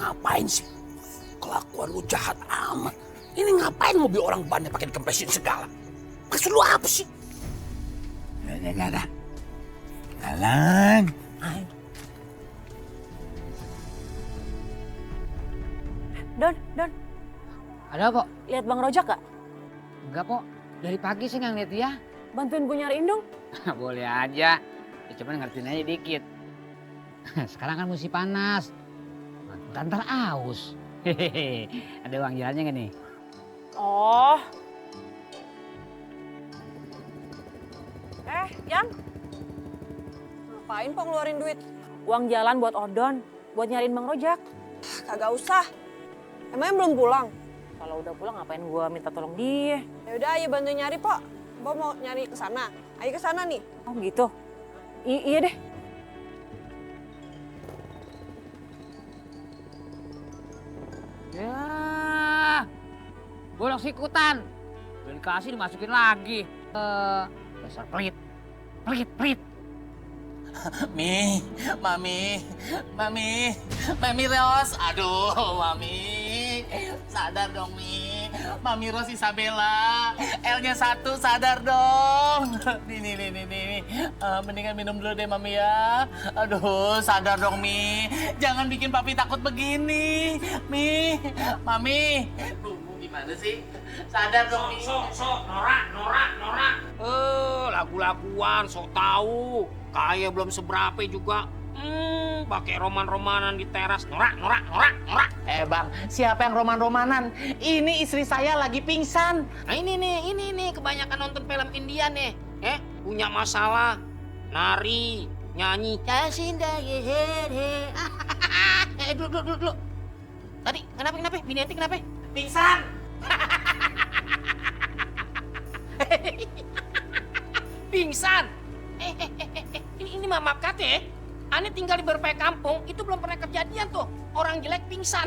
ngapain sih? Kelakuan lu jahat amat. Ini ngapain mobil orang bannya pakai dikempesin segala? Maksud lu apa sih? Nggak ada. Jalan. Don. Ada Pok? Lihat Bang Rojak gak? Enggak Pok, dari pagi sih nggak ngeliat dia. Bantuin gue nyariin dong. Boleh aja, ya, cuman ngertiin aja dikit. Sekarang kan musim panas, ntar aus. Hehehe, ada uang jalannya nggak nih? Oh. Yang? Ngapain Pok ngeluarin duit? Uang jalan buat Odon, buat nyariin Bang Rojak. Kagak usah. Emangnya belum pulang? Kalau udah pulang ngapain gue minta tolong dia? Ya udah, ayo bantuin nyari, Pok. Mbak mau nyari ke sana. Ayo ke sana nih. Oh gitu? Iya deh. Ya, bolak sikutan. Udah dikasih dimasukin lagi. Dasar pelit. Mami Ros, aduh Mami, sadar dong Mami Ros Isabella, L-nya 1, sadar dong. Nih, mendingan minum dulu deh Mami ya. Aduh, sadar dong jangan bikin papi takut begini, Mami. Gimana sih? Sadar dong Norak. Lagu-laguan, sok tahu. Kayak belum seberapa juga. Pakai roman-romanan di teras. Norak. Bang, siapa yang roman-romanan? Ini istri saya lagi pingsan. Nah ini nih, kebanyakan nonton film India nih. Punya masalah. Nari, nyanyi. Dulu. Tadi, kenapa? Bini ente kenapa? Pingsan. Pingsan. Ini mama kata ya. Ane tinggal di berbagai kampung, itu belum pernah kejadian tuh. Orang jelek pingsan.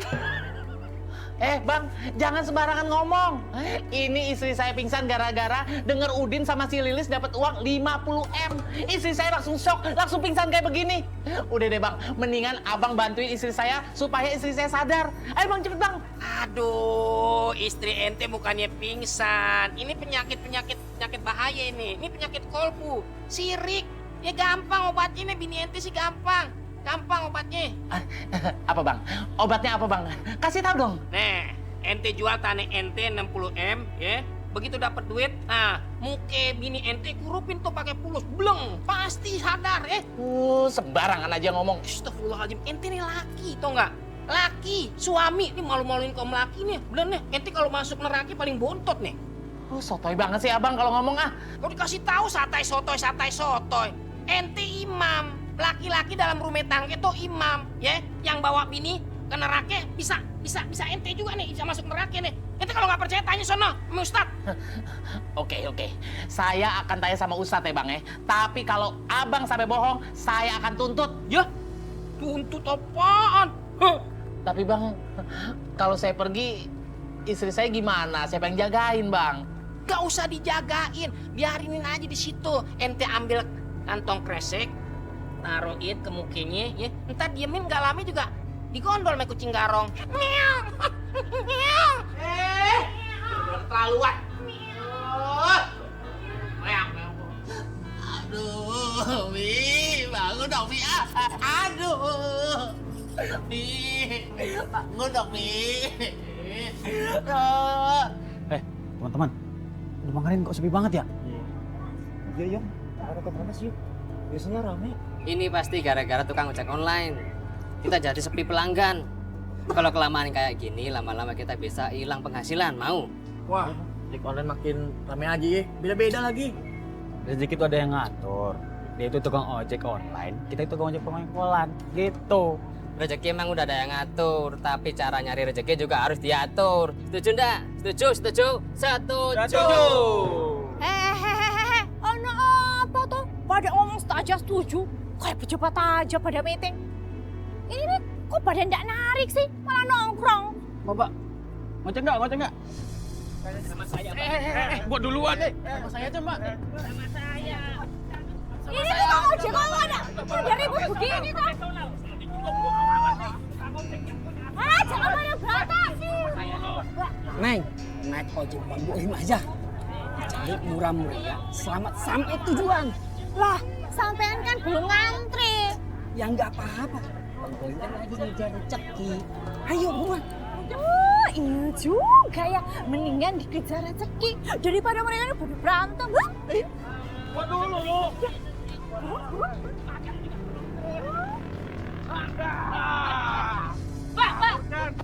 Bang, jangan sembarangan ngomong. Ini istri saya pingsan gara-gara denger Udin sama si Lilis dapat uang 50M. Istri saya langsung shock, langsung pingsan kayak begini. Udah deh Bang, mendingan Abang bantuin istri saya supaya istri saya sadar. Ayo Bang, cepet Bang. Aduh, istri ente bukannya pingsan. Ini penyakit bahaya ini. Ini penyakit kolbu, sirik. Ya gampang obatnya nih, bini ente sih gampang obatnya. Apa Bang? Obatnya apa Bang? Kasih tahu dong. Nih, ente jual tanah ente 60M, ya. Begitu dapat duit, nah, muke bini ente kurupin tuh pakai pulus, bleng, pasti sadar, Sembarangan aja ngomong. Astagfirullahaladzim, ente nih laki, tau nggak? Laki, suami, ini malu-maluin kaum laki nih, bener nih, ente kalau masuk neraka paling bontot nih. Sotoy banget sih Abang kalau ngomong ah. Kau dikasih tahu satai sotoy. Ente imam, laki-laki dalam rumah tangga tuh imam, ya, yang bawa bini ke neraka bisa ente juga nih, bisa masuk neraka nih. Ente kalau nggak percaya tanya sono sama Ustadz. Oke. Saya akan tanya sama Ustadz ya Bang ya. Tapi kalau Abang sampai bohong, saya akan tuntut. Ya, tuntut apaan? Tapi Bang, kalau saya pergi, istri saya gimana? Siapa yang jagain Bang? Gak usah dijagain, biarinin aja di situ. Ente ambil kantong kresek, taruhin ke mukanya, ya. Entar diemin gak lama juga digondol sama kucing garong. Terlaluan. Aduh, bangun dong aduh. Bangun dong Teman-teman, udah makanin kok sepi banget ya? Iya, ada kemana sih? Biasanya rame. Ini pasti gara-gara tukang ojek online. Kita jadi sepi pelanggan. Kalau kelamaan kayak gini, lama-lama kita bisa hilang penghasilan, mau? Wah, ojek online makin rame aja ya. Beda-beda lagi. Rezeki itu ada yang ngatur. Dia itu tukang ojek online, kita itu tukang ojek pengkolan. Gitu. Rezeki emang udah ada yang ngatur, tapi cara nyari rezeki juga harus diatur. Setuju ndak? Setuju? Hehehe, ono apa tuh? Pada ngomong aja setuju, kayak pejabat aja pada meeting. Ini nih, kok pada ndak narik sih, malah nongkrong. Bapak, ngocek nggak? Sama saya, Gua duluan. Sama saya aja, Mbak. Sama saya. Ini tuh kok ojek kok ada ribut begini tuh. Jangan banyak batasi. Neng, naik ojek Bang Boim aja. Cari murah-murah ya. Selamat sampai tujuan. Lah, sampean kan belum ngantri. Ya nggak apa-apa. Bang Boim kan lagi ngejar rezeki. Ayo buruan. Oh, iya juga ya. Mendingan dikejar rezeki daripada mereka ini pada berantem. Pak.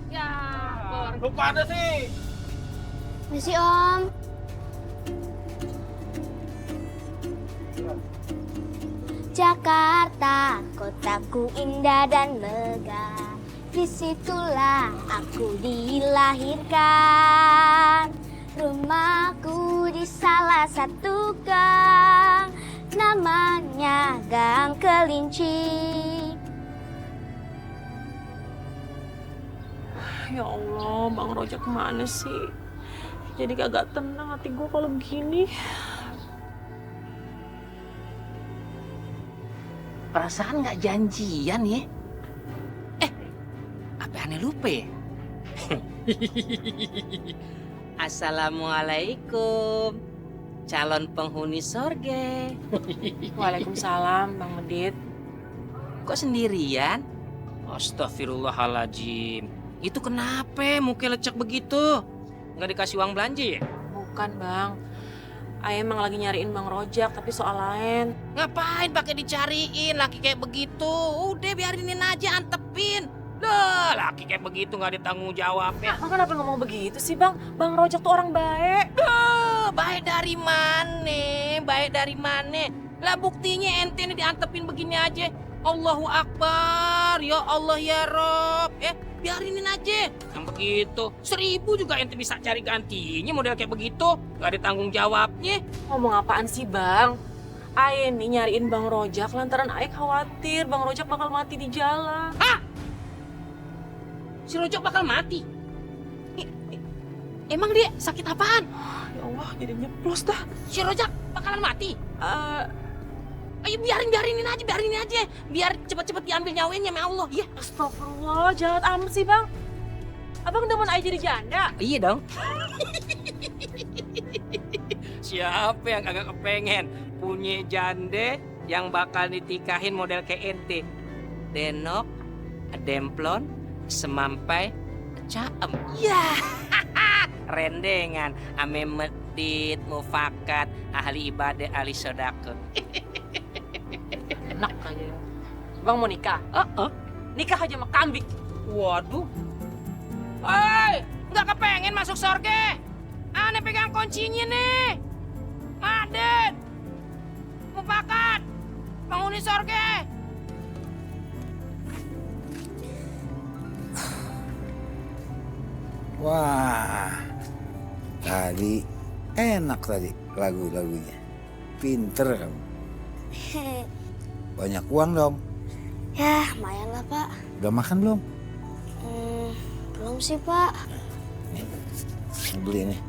Ya, Lupa ada sih. misi Om. Jakarta, kotaku indah dan megah. Disitulah aku dilahirkan. Rumahku di salah satu gang, namanya Gang Kelinci. Ya Allah, Bang Rojak kemana sih? Jadi kagak tenang hati gue kalau begini. Perasaan nggak janjian ya? Apa aneh lupa ya? Assalamualaikum, calon penghuni sorga. Waalaikumsalam, Bang Medit. Kok sendirian? Astagfirullahaladzim. Itu kenapa muka lecek begitu? Nggak dikasih uang belanja ya? Bukan, Bang. Ayah emang lagi nyariin Bang Rojak, tapi soal lain. Ngapain pakai dicariin laki kayak begitu? Udah biarinin aja, antepin. Lah, laki kayak begitu nggak ditanggung jawabnya. Bang kenapa ngomong begitu sih, Bang? Bang Rojak tuh orang baik. Baik dari mana? Baik dari mana? Lah buktinya ente ini diantepin begini aja. Allahu Akbar, ya Allah ya Rob. Biarinin aja. Yang begitu, 1000 juga ente bisa cari gantinya model kayak begitu. Gak ada tanggung jawabnya. Ngomong apaan sih, Bang? Ayah nih nyariin Bang Rojak lantaran Ayah khawatir Bang Rojak bakal mati di jalan. Hah? Si Rojak bakal mati? Emang dia sakit apaan? Ya Allah, jadi nyeplos dah. Si Rojak bakalan mati? Eh, Ayo biarinin aja. Biar cepet-cepet diambil nyawanya sama Allah, ya. Astagfirullah, jahat amat sih, Bang. Abang demen Ayah jadi janda? Iya dong. Siapa yang kagak kepengen punya jande yang bakal ditikahin model kayak ente? Denok, demplon, semampai, caem. Ya, rendengan, ame medit, mufakat, ahli ibadah, ahli sodako. Enak aja. Bang mau nikah? Nikah aja sama kambing. Waduh. Hei, nggak kepengen masuk sorga? Aneh pegang kuncinya nih. Madet, mufakat, penghuni sorga. Wah, tadi enak tadi lagu-lagunya. Pinter kamu. Banyak uang dong. Ya, lumayan lah, Pak. Udah makan belum? Belum sih, Pak. Nih, beli nih.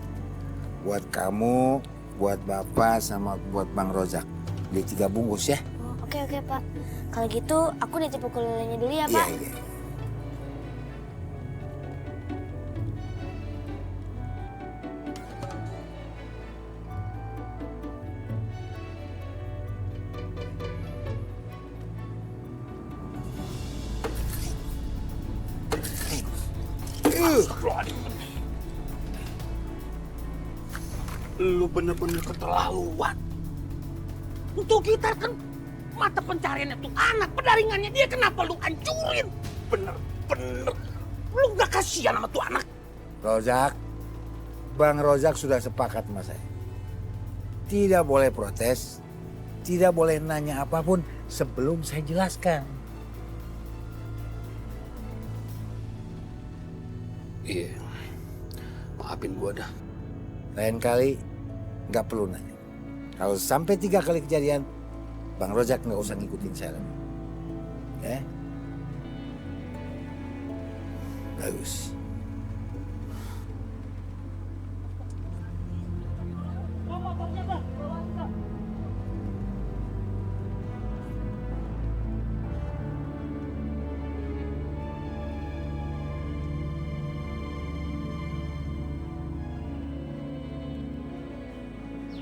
Buat kamu, buat Bapak, sama buat Bang Rojak. Beli 3 bungkus ya. Oh, oke, Pak. Kalau gitu, aku nitip ukulelenya dulu ya, Iya, Pak. iya. Lu bener-bener keterlaluan. Untuk kita kan mata pencariannya tuh anak, pendaringannya dia, kenapa lu hancurin? Bener-bener. Lu gak kasihan sama tuh anak? Rojak, Bang Rojak sudah sepakat sama saya. Tidak boleh protes, tidak boleh nanya apapun sebelum saya jelaskan. Iya, maafin gua dah. Lain kali nggak perlu nanya. Kalau sampai 3 kali kejadian, Bang Rojak nggak usah ngikutin saya lagi. Ya? Bagus.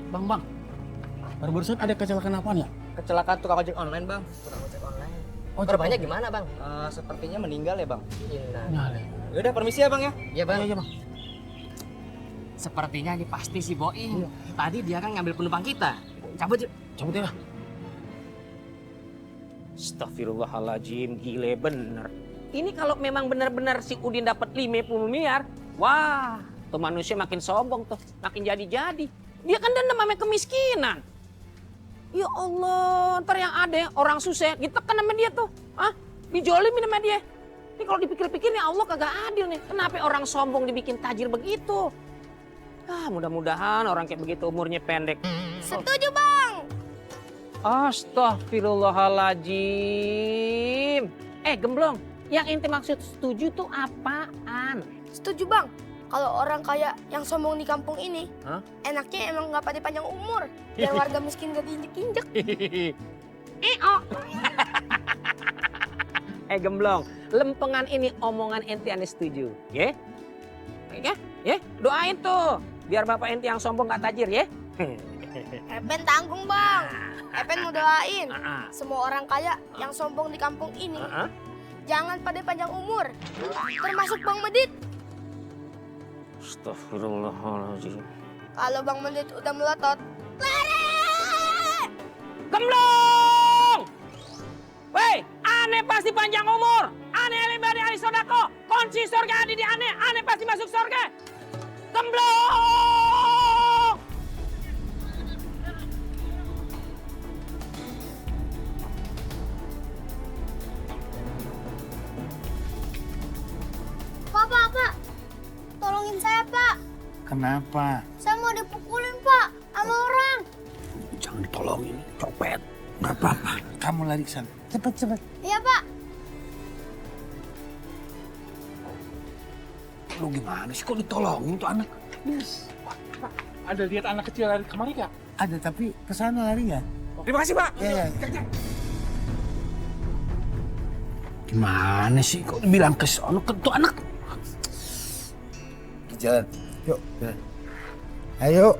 Bang. Barusan ada kecelakaan apaan ya? Kecelakaan tukang ojek online, Bang. Tukang ojek online. Korbannya gimana, Bang? Sepertinya meninggal ya bang. Nah, Yaudah permisi ya bang ya. Iya, Bang. iya, Bang. Sepertinya ini pasti si Boing. Tadi dia kan ngambil penumpang kita. Cabut yuk. Cabut ya. Astagfirullahaladzim, gile bener. Ini kalau memang benar-benar si Udin dapat 50 miliar, wah, tuh manusia makin sombong tuh, makin jadi-jadi. Dia kan dendam sama kemiskinan. Ya Allah, ntar yang ada orang susah, ditekan sama dia tuh. Dijolimin sama dia. Ini kalau dipikir-pikir nih Allah kagak adil nih. Kenapa orang sombong dibikin tajir begitu? Mudah-mudahan orang kayak begitu umurnya pendek. Setuju bang. Astagfirullahaladzim. Gemblong, yang ente maksud setuju tuh apaan? Setuju bang. Kalau orang kaya yang sombong di kampung ini, Hah? enaknya emang nggak pada panjang umur. Biar warga miskin gak diinjek-injek. Gemblong, lempengan ini omongan ente ane setuju, ya? Oke, ya? Doain tuh, biar bapak ente yang sombong gak tajir, ya? Epen tanggung bang. Epen mau doain semua orang kaya yang sombong di kampung ini jangan pada panjang umur, termasuk Bang Medit. Astagfirullahaladzim. Kalau Bang Medit udah melotot, lari! Gemblong! Weh, aneh pasti panjang umur. Aneh elibadi ahli sodako. Kunci surga ada di aneh. Aneh pasti masuk surga. Gemblong! Pak, tolongin saya Pak. Kenapa? Saya mau dipukulin Pak sama orang. Jangan ditolongin, copet. Gak apa-apa, kamu lari ke sana. Cepat. Iya Pak. Lu gimana sih kok ditolongin tuh anak? Pak, ada lihat anak kecil lari kemari gak? Ada, tapi ke sana lari ya? Terima kasih, Pak. Iya. Gimana sih kok bilang ke sono ke tuh anak? Jalan. Yuk, jalan. Ayo.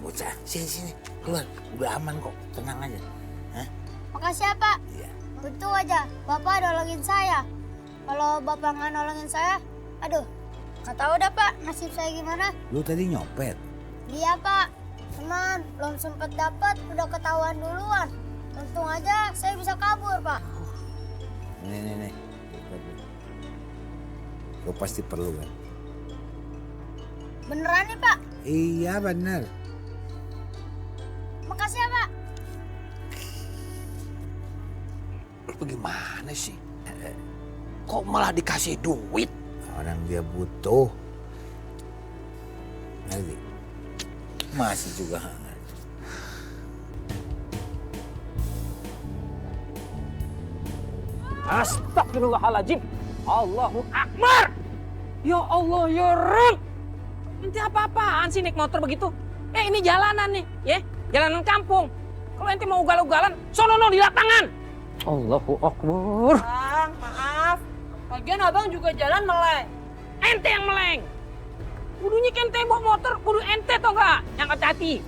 Bocah, sini. Keluar, udah aman kok. Tenang aja. Makasih ya Pak. Iya. Untung aja Bapak nolongin saya. Kalau Bapak nggak nolongin saya, aduh, nggak tahu dah Pak nasib saya gimana. Lu tadi nyopet. Iya Pak, cuman belum sempet dapat, udah ketahuan duluan. Untung aja saya bisa kabur Pak. Nih. Lu pasti perlu kan? Beneran nih Pak? Iya bener. Makasih ya Pak. Lu gimana sih? Kok malah dikasih duit? Orang dia butuh. Nanti masih juga hangat. Astagfirullahaladzim. Allahu Akbar. Ya Allah, ya Rabb. Ente apa-apaan sih naik motor begitu? Ini jalanan nih, ya. Jalanan kampung. Kalau ente mau ugal-ugalan, sono di lapangan. Allahu Akbar. Bang, maaf. Lagian abang juga jalan meleng. Ente yang meleng. Kudunya ente bawa motor, kudu ente tau gak? Yang hati-hati.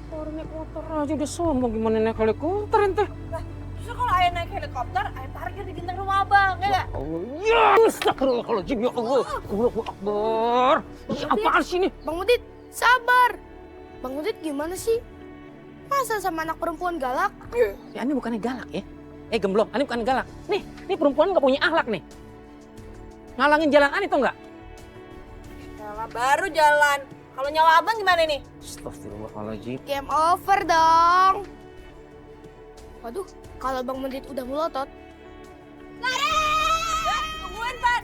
Orang naik motor aja udah sombong, gimana naik helikopter ente? Justru kalau ayah naik helikopter, ayah parkir di genteng rumah abang, ya nggak? Allah, ya astagfirullahaladzim, ya Allah. Allahu Akbar. Ini apaan sih ini? Bang Mudit, sabar. Bang Mudit gimana sih? Masa sama anak perempuan galak? Ya ini bukannya galak ya? Gemblong, ini bukan galak. Nih perempuan nggak punya akhlak nih. Ngalangin jalan ani tau nggak? Yalah, baru jalan. Kalau nyawa abang gimana nih? Astagfirullahaladzim. Game over dong. Waduh, kalau Bang Mudit udah melotot. Lari! Tungguin, Pan.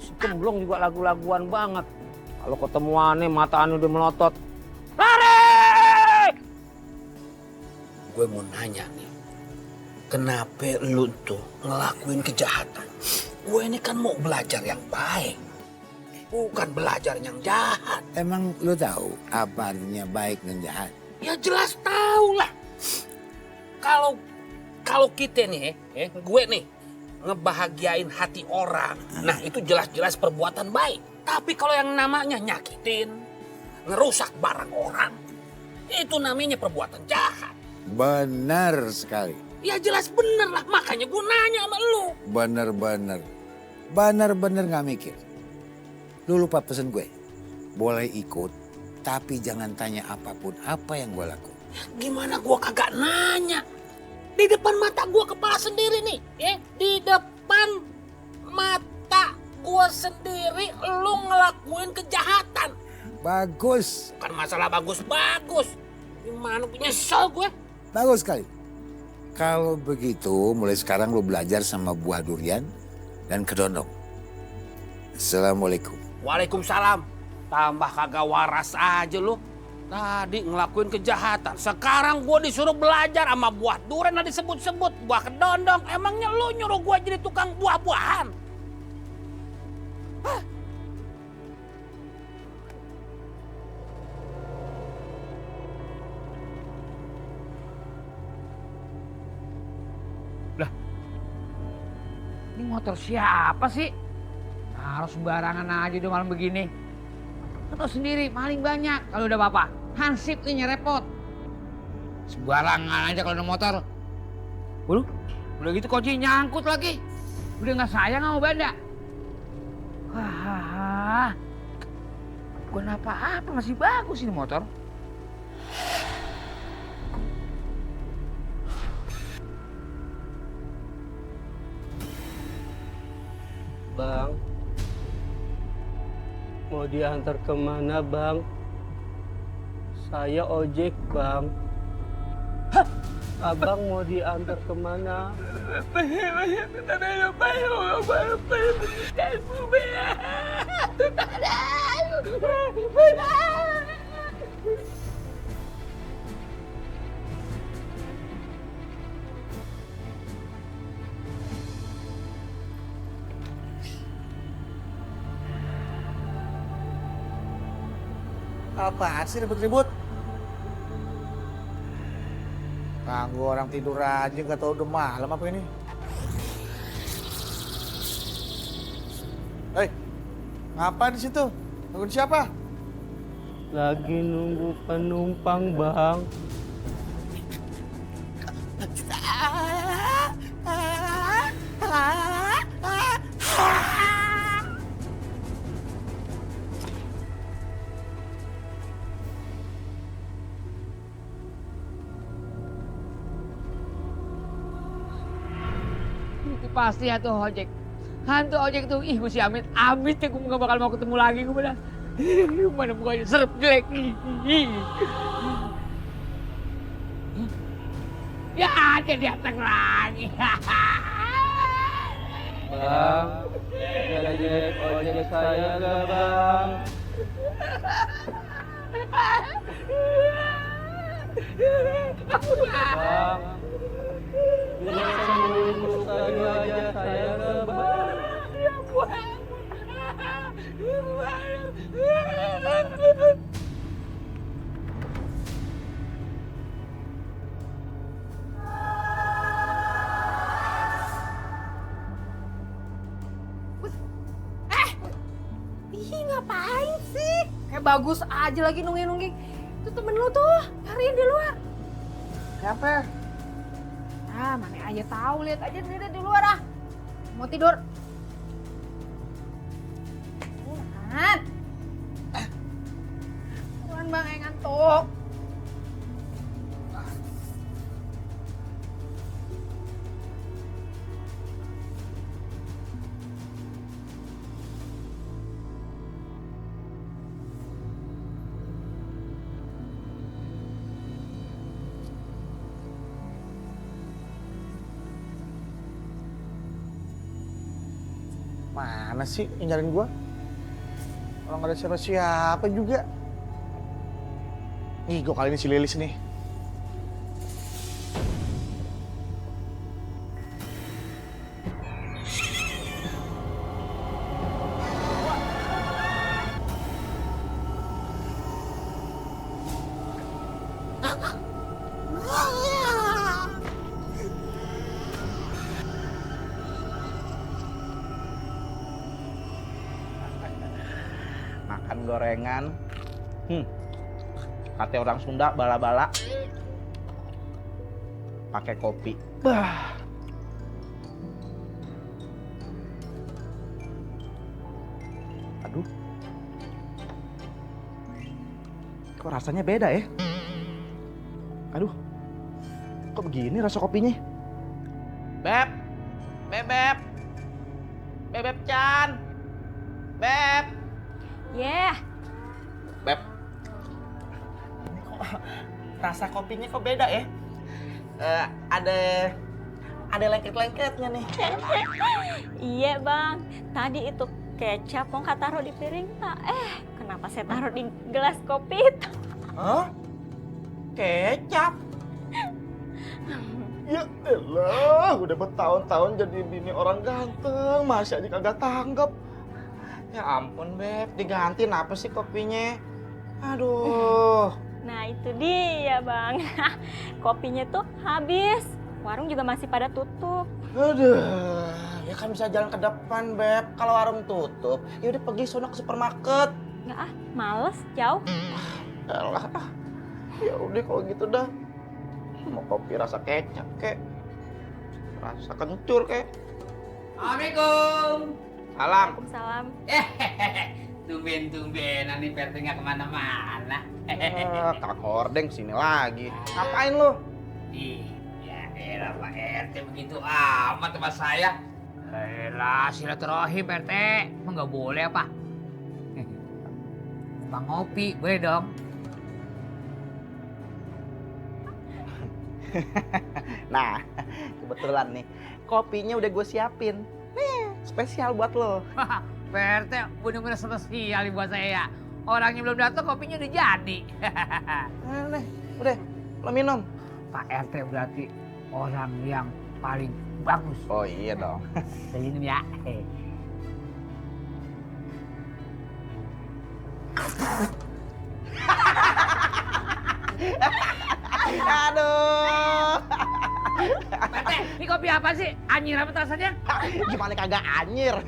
Si Gemblong juga lagu-laguan banget. Kalau ketemuannya mata ane udah melotot. Lari! Gue mau nanya nih, kenapa lu tuh ngelakuin kejahatan? Gue ini kan mau belajar yang baik. bukan belajar yang jahat. Emang lu tahu apa artinya baik dan jahat? Ya jelas tahu lah. Kalau kita nih, gue nih ngebahagiain hati orang, nah itu jelas-jelas perbuatan baik. Tapi kalau yang namanya nyakitin, ngerusak barang orang, itu namanya perbuatan jahat. Benar sekali. Ya jelas bener lah, makanya gue nanya sama lu. Bener-bener gak mikir. Lu lupa pesen gue, boleh ikut, tapi jangan tanya apapun apa yang gue lakukan. Gimana gue kagak nanya? Di depan mata gue kepala sendiri nih, di depan mata gue sendiri lu ngelakuin kejahatan. Bagus. Bukan masalah bagus-bagus. Gimana nyesel gue? Bagus sekali. Kalau begitu, mulai sekarang lu belajar sama buah durian dan kedondong. Assalamualaikum. Waalaikumsalam. Tambah kagak waras aja lu. Tadi ngelakuin kejahatan. Sekarang gue disuruh belajar sama buah durian yang disebut-sebut. Buah kedondong. Emangnya lu nyuruh gue jadi tukang buah-buahan? Hah? Lah, ini motor siapa sih? Harus sembarangan aja udah malam begini. Lo tau sendiri, maling banyak. Kalau udah bapak, hansip nih nyerepot. Sembarangan aja kalau ada motor. Waduh, udah gitu kunci nyangkut lagi. Udah gak sayang sama Banda. Wah, bukan apa-apa, masih bagus ini motor. Bang, mau diantar kemana bang? Saya ojek bang. Abang mau diantar kemana? Apaan sih ribut-ribut? Ganggu orang tidur aja, nggak tahu udah malam apa ini. Hei, ngapa di situ? Nungguin siapa? Lagi nunggu penumpang bang. Pasti ya tuh ojek. Hantu ojek tuh, ih gue si amit ya gue gak bakal mau ketemu lagi gue bilang. Mana mukanya serem jelek. Ya ada datang lagi. Bang, jadi ojek saya gak bang? Bang, sembuh aja saya gak bang? Ih, ngapain sih? Kayak bagus aja lagi nungging-nungging. Itu temen lu tuh, nyariin di luar. Siapa? Ah, mana aja tahu, lihat aja sendiri di luar ah. Mau tidur. Buruan. Buruan bang, ngantuk. Mana sih yang nyariin gua? Kalau nggak ada siapa-siapa juga. Nih, gua kali ini si Lilis nih. makan gorengan. Kata orang Sunda bala-bala. Pakai kopi. Bah. Aduh. Kok rasanya beda ya? Aduh. Kok begini rasa kopinya? Beb. Bebep. Bebep Chan. Beb. Yeah. Beb. Rasa kopinya kok beda ya? Ada lengket-lengketnya nih. Iya bang, tadi itu kecap mau taruh di piring tak? Kenapa saya taruh di gelas kopi itu? Hah? Kecap? Ya elah, udah bertahun-tahun jadi bini orang ganteng, masih aja kagak tanggap. Ya ampun Beb, digantiin apa sih kopinya? Aduh. Nah itu dia bang, kopinya tuh habis. Warung juga masih pada tutup. Aduh, ya kan bisa jalan ke depan Beb. Kalau warung tutup, ya udah pergi sono ke supermarket. Nggak males, jauh. Elah, ya udah kalau gitu dah. Mau kopi rasa kecap kek, rasa kencur kek. Assalamualaikum. Salam. Waalaikumsalam. Tumben-tumbenan nih Perte nggak kemana-mana. Kak Hordeng sini lagi. Ngapain lu? Iya, elah Pak RT begitu amat sama saya. Elah, silaturahim Pak RT. Emang nggak boleh apa? Bang ngopi, boleh dong? Nah, kebetulan nih, kopinya udah gue siapin. Nih, spesial buat lo. Pak RT bener-bener spesial nih buat saya ya. Orangnya belum datang, kopinya udah jadi. Nih, udah, lo minum. Pak RT berarti orang yang paling bagus. Oh iya dong. Saya minum ya. Aduh. Pak RT, ini kopi apa sih? Anyir apa rasanya? Gimana kagak anyir?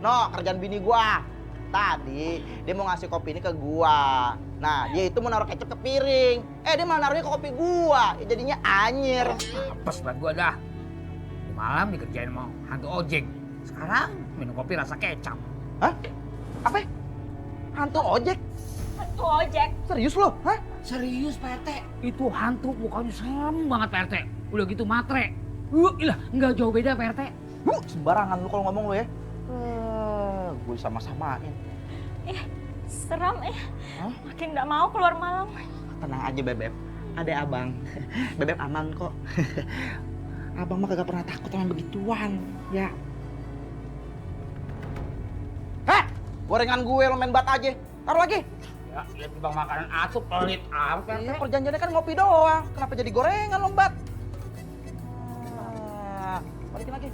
No, kerjaan bini gua. Tadi dia mau ngasih kopi ini ke gua. Nah, dia itu mau naruh kecap ke piring. Dia malah naruhnya ke kopi gua. Ya, jadinya anyir. Apes banget gua dah. Di malam dikerjain mau hantu ojek. Sekarang minum kopi rasa kecap. Hah? Apa? Hantu ojek? Hantu ojek. Serius lo? Hah? Serius Pak RT. Itu hantu mukanya serem banget Pak RT. Udah gitu matre. Ilah, nggak jauh beda Pak RT. Sembarangan lu kalau ngomong lu ya. Gue sama-samain. Serem Makin nggak mau keluar malam. Tenang aja Bebep, ada abang. Bebep aman kok. Abang mah kagak pernah takut sama begituan, ya. Heh, gorengan gue lo main bat aja. Taruh lagi. Ya, lihat bang makanan asup pelit apa? Iya, perjanjiannya kan ngopi doang. Kenapa jadi gorengan lo bat? Balikin lagi.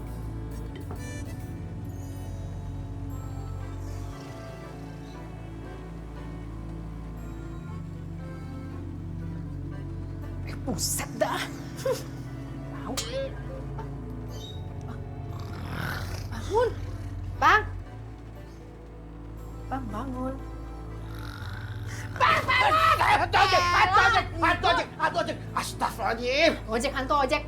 Buset dah. Tahu. Bangun. Bang. Bang bangun. Hantu ojek. Astagfirullahaladzim. Ojek hantu ojek.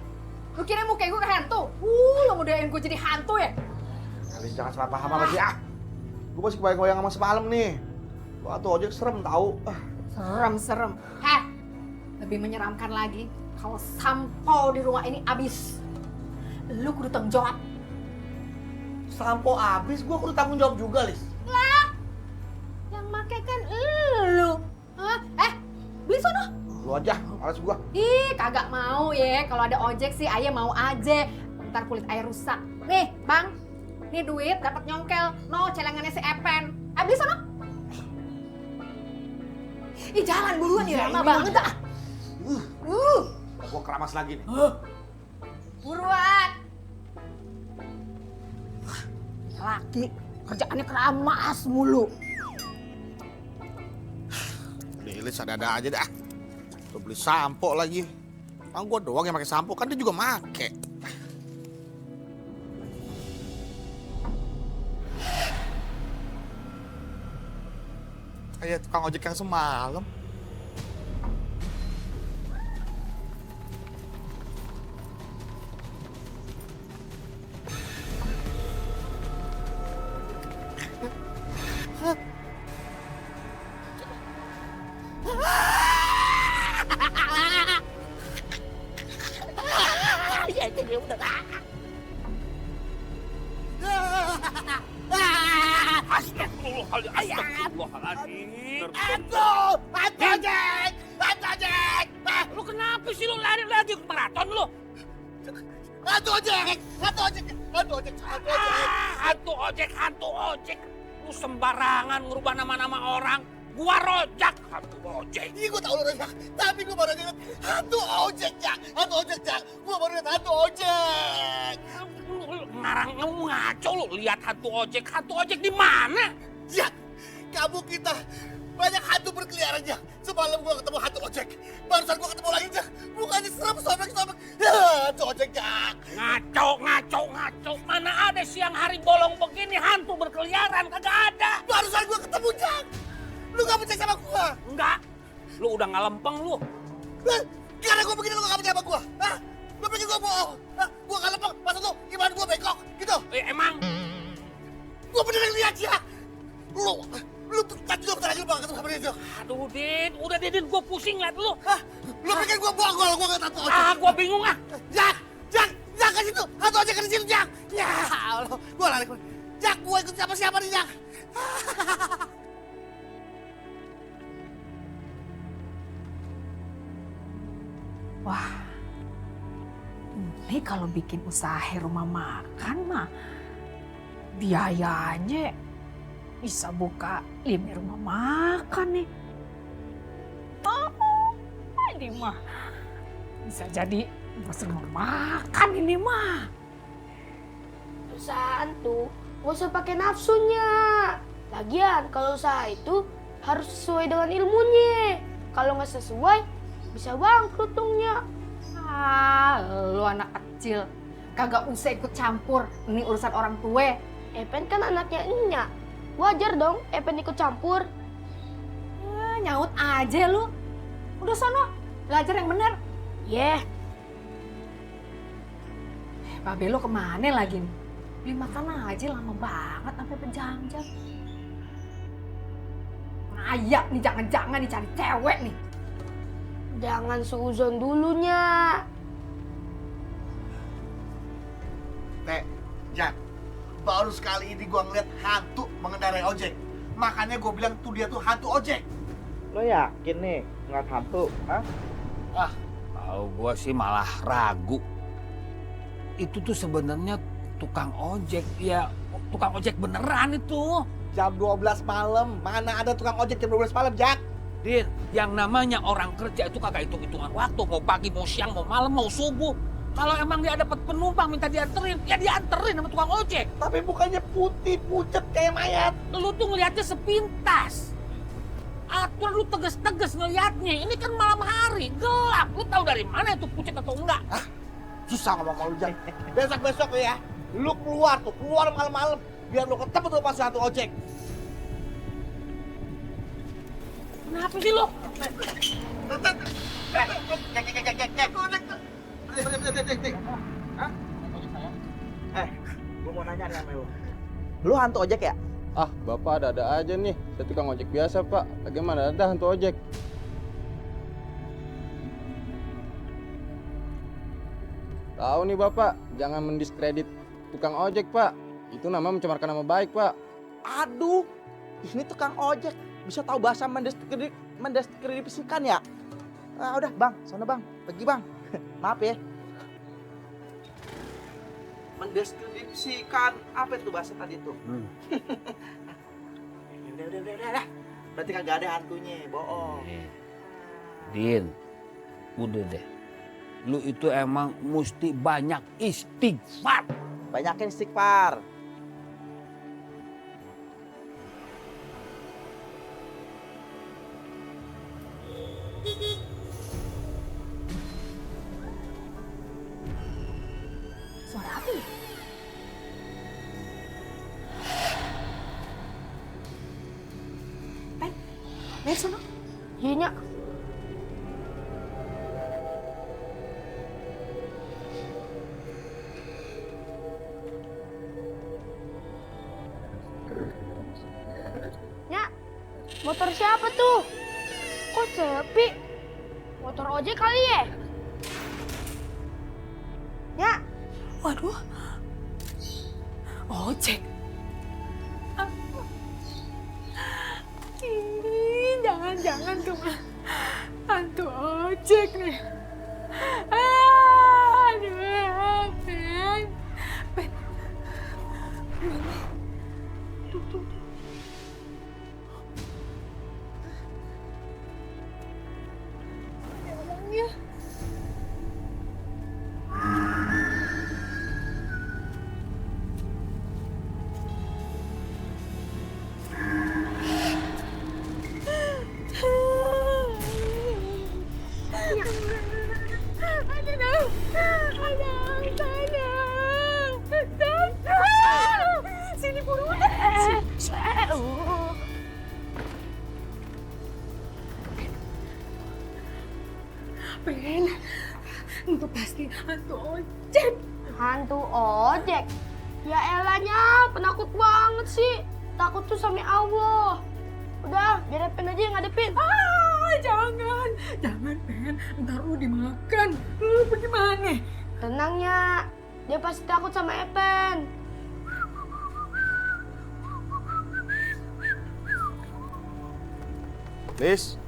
Lu kira muka gue kayak hantu? Lu modelin gue jadi hantu ya? Alis jangan salah paham sama dia. Gue masih kebayang-bayang sama semalam nih. Hantu ojek serem tahu. Serem. Heh. Lebih menyeramkan lagi kalau sampo di rumah ini abis. Lu kudu tanggung jawab. Sampo abis, gue kudu tanggung jawab juga, Lis. Lah, yang make kan lu. Hah? Beli sono. Lu aja, males gua. Ih, kagak mau ya. Kalau ada ojek sih ayah mau aja. Ntar kulit ayah rusak. Nih, Bang. Nih duit dapat nyongkel. No, celengannya si Epen. Beli sono. Ih, jalan buruan ya, lama banget dah. Gua keramas lagi nih. Buruan. Laki, kerjaannya keramas mulu. Lilis ada-ada aja dah. Tuh beli sampo lagi. Gua doang yang pakai sampo, kan dia juga make. kayak tukang ojek yang semalam. Ya, dia udah. Astagfirullahaladzim. Hantu ojek! Hantu ojek! Lu kenapa sih lu lari-lari ke maraton lu? Hantu ojek! Hantu ojek! Hantu ojek! Hantu ojek! Hantu ojek. Lu sembarangan ngerubah nama-nama orang. Gua Rojak, hantu ojek. Iya gua tahu lu Rojak, tapi gua baru ingat hantu ojek, Jak. Hantu ojek, Jak. Gua baru ingat hantu ojek. Ngarang ngaco lu lihat hantu ojek. Hantu ojek di mana? Jak, kamu kita banyak hantu berkeliaran, Jak. Semalam gua ketemu hantu ojek. Barusan gua ketemu lagi, Jak. Mukanya serem, sobek-sobek. Hantu ojek, Jak. Ngaco. Mana ada siang hari bolong begini hantu berkeliaran? Kagak ada. Barusan gua ketemu, Jak. Lu gak percaya sama gua? Enggak. Lu udah ngalempeng lu. Karena gua begini lu gak percaya sama gua? Hah? Lu pikir gua bohong? Hah? Gua gak lempeng. Maksud lu gimana gua bengkok? Gitu? Emang? Gua beneran lihat, Jak. Lu tadi lu bentar lagi lu bakal ketemu sama dia, Jak. Aduh, Din. Udah, Din. Gua pusing liat lu. Hah? Lu pikir gua bohong kalau gua gak tahu ojek? Gua bingung ah. Jak ke situ. Hantu ojek ke situ, Jak. Ya Allah. Gua lari. Jak, gua ikut siapa nih, Jak. Wah, ini kalau bikin usaha rumah makan mah biayanya bisa buka 5 rumah makan nih. Ini mah bisa jadi bos rumah makan ini mah. Usaha tuh gak usah pakai nafsunya. Lagian kalau usaha itu harus sesuai dengan ilmunya. Kalau nggak sesuai, bisa bangkrut dongnya. Lu anak kecil, kagak usah ikut campur. Ini urusan orang tua. Epen kan anaknya Enya. Wajar dong Epen ikut campur. Nyaut aja lu. Udah sono, belajar yang bener. Yeah. Babe lu kemana lagi nih? Beli makan aja lama banget sampai berjam-jam. Ayak nih, jangan-jangan dicari cewek nih. Jangan seuzon dulunya. Jak, baru sekali ini gua ngeliat hantu mengendarai ojek. Makanya gua bilang tuh dia tuh hantu ojek. Lo yakin nih ngeliat hantu? Hah? Kalau gua sih malah ragu. Itu tuh sebenarnya tukang ojek. Ya, tukang ojek beneran itu. Jam 12 malam, mana ada tukang ojek jam 12 malam, Jak? Din, yang namanya orang kerja itu kagak hitung-hitungan waktu. Mau pagi, mau siang, mau malam, mau subuh. Kalau emang dia dapat penumpang minta dianterin, ya dianterin sama tukang ojek. Tapi bukannya putih, pucet kayak mayat. Lu tuh ngeliatnya sepintas. Atur lu tegas-tegas ngeliatnya. Ini kan malam hari, gelap. Lu tahu dari mana itu pucet atau enggak? Susah ngomong sama lu, Jak. Besok-besok ya, lu keluar malam-malam. Biar lu ketemu tuh pas hantu ojek. Kenapa sih lu? Gue mau nanya nih sama lu. Lu hantu ojek ya? Ah, Bapak ada-ada aja nih. Saya tukang ojek biasa, Pak. Bagaimana ada hantu ojek? Tahu nih, Bapak. Jangan mendiskredit tukang ojek, Pak. Itu nama mencemarkan nama baik, Pak. Aduh, ini tukang ojek. Bisa tahu bahasa mendeskripsikan ya? Udah, Bang. Sana, Bang. Pergi, Bang. Maaf ya. Mendeskripsikan apa itu bahasa tadi tuh? Udah. Berarti kagak ada hantunya, bohong. Din, udah deh. Lu itu emang mesti banyak istighfar. Banyakin istighfar. Suara apa ya? sono. Iya, Nyak. Nyak, motor siapa tuh? Kok sepi? Motor ojek kali ya? Nyak. Waduh. Ojek. Ini jangan-jangan cuma hantu ojek nih. Aduh, Ben. Ben. Tuh. Orangnya. Sini buruan. Ben, itu pasti hantu ojek. Hantu ojek? Ya elahnya, penakut banget sih. Takut tuh sama Allah. Udah, biar Epen aja yang ngadepin. Jangan. Jangan, Ben. Ntar lu dimakan. Lu bagaimana? Tenangnya, dia pasti takut sama Epen. Lis.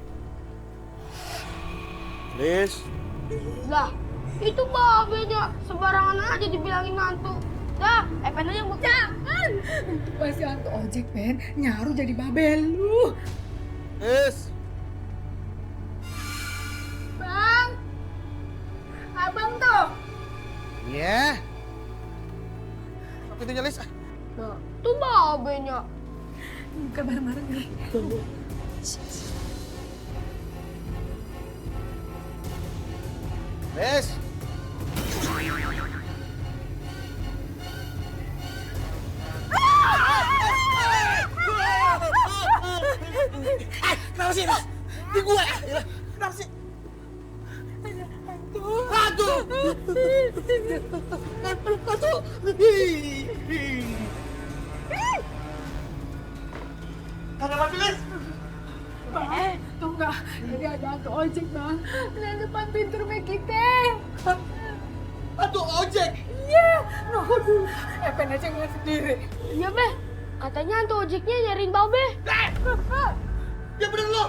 Lah, itu babenya. Sembarangan aja dibilangin hantu. Dah, Epen aja yang buka. Jangan. Itu pasti hantu ojek, Ben. Nyaru jadi babel lu. Lis. Bang. Abang tuh. Iya. Pintunya Lis. Nah, itu babenya. Buka bareng-bareng nih. Lis. Kenapa sih, Lis? Di gua. Kenapa sih? Hantu. Ada apa, Lis? Bang, tuh enggak. Jadi ada hantu ojek, Bang. Di depan pintu rumah kita. Hantu ojek? Iya. Nah, aduh. Epen aja ngeliat sendiri. Iya, Beh. Katanya hantu ojeknya nyariin Babe. Ya bener lo.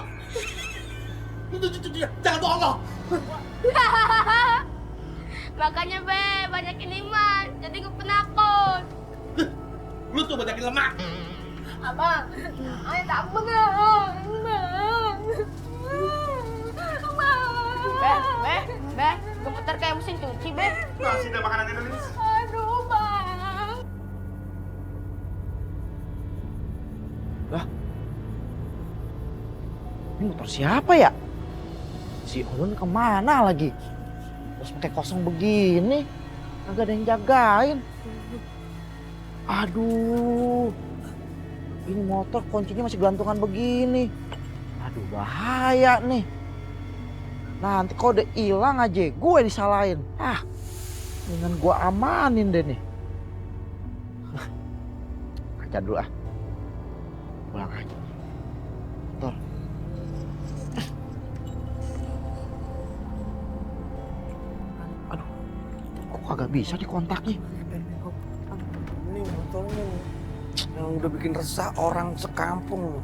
Jangan bohong lo. Makanya, Be, banyakin iman. Jadi gue penakut. Lu tuh banyakin lemak. Abang, ayo tak menang. Be, gemeter kayak mesin cuci, Be. Masih ada makanan ini, Lis. Aduh, Bang. Lah. Ini motor siapa ya? Si Ulun kemana lagi? Terus pakai kosong begini. Kagak ada yang jagain. Aduh. Ini motor kuncinya masih gantungan begini. Aduh, bahaya nih. Nanti kalau udah hilang aja gue disalahin. Dengan gue amanin deh nih. Aja dulu ah. Pulang aja. Motor. Aduh. Kok kagak bisa dikontaknya? Ini motornya nih. Yang udah bikin resah orang sekampung.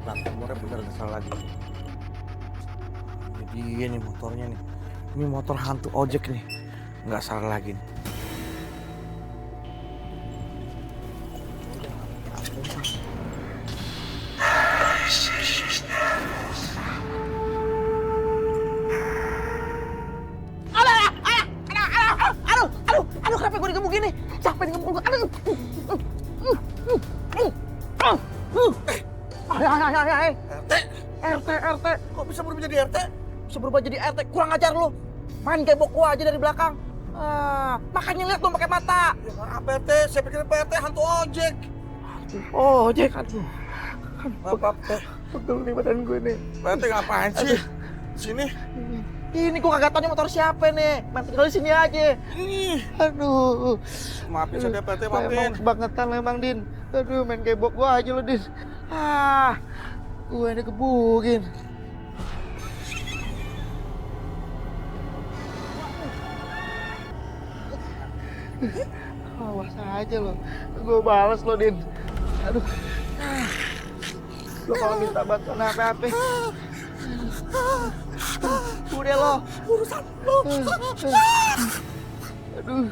Nah, nomornya bener salah lagi. Jadi ini motornya nih. Ini motor hantu ojek nih. Nggak salah lagi nih. Aduh, kenapa gue digebuk gini? Capek digebuk gue. Aduh. RT. Kok bisa berubah jadi RT? Bisa berubah jadi RT. Kurang ajar lu. Main gebok gua aja dari belakang. Makanya lihat dong pakai mata. Ya maaf RT, saya pikir RT hantu ojek. Ojek, aduh. Pegel nih badan gue nih. Berarti ngapain sih? Sini. Ini gue kagak tau nih motor siapa nih. Main tinggal di sini aja. Aduh. Maafin saya Pak RT, maafin. Emang kebangetan lo emang, Din. Aduh, main gebok gue aja lo, Din. Gue ini kebukin. Awas aja lo. Gue balas lo, Din. Aduh. Lo kalau minta bantuan apa-apa. Udah lo. Urusan lo. Aduh.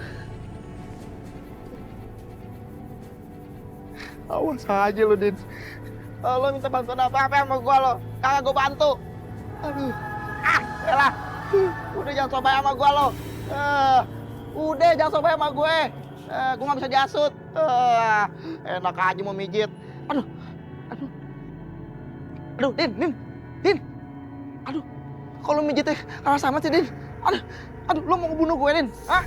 Awas aja lo, Din. Lo minta bantuan apa-apa sama gua lo. Kagak gua bantu. Aduh. Elah. Udah jangan sobat sama gua lo. Udah jangan sobat sama gue. Gue gak bisa diasut. Enak aja mau mijit. Aduh. Aduh, Din. Aduh, kalau mijitnya arah sama sih, Din. Aduh, lo mau ngebunuh gue, Din? Hah?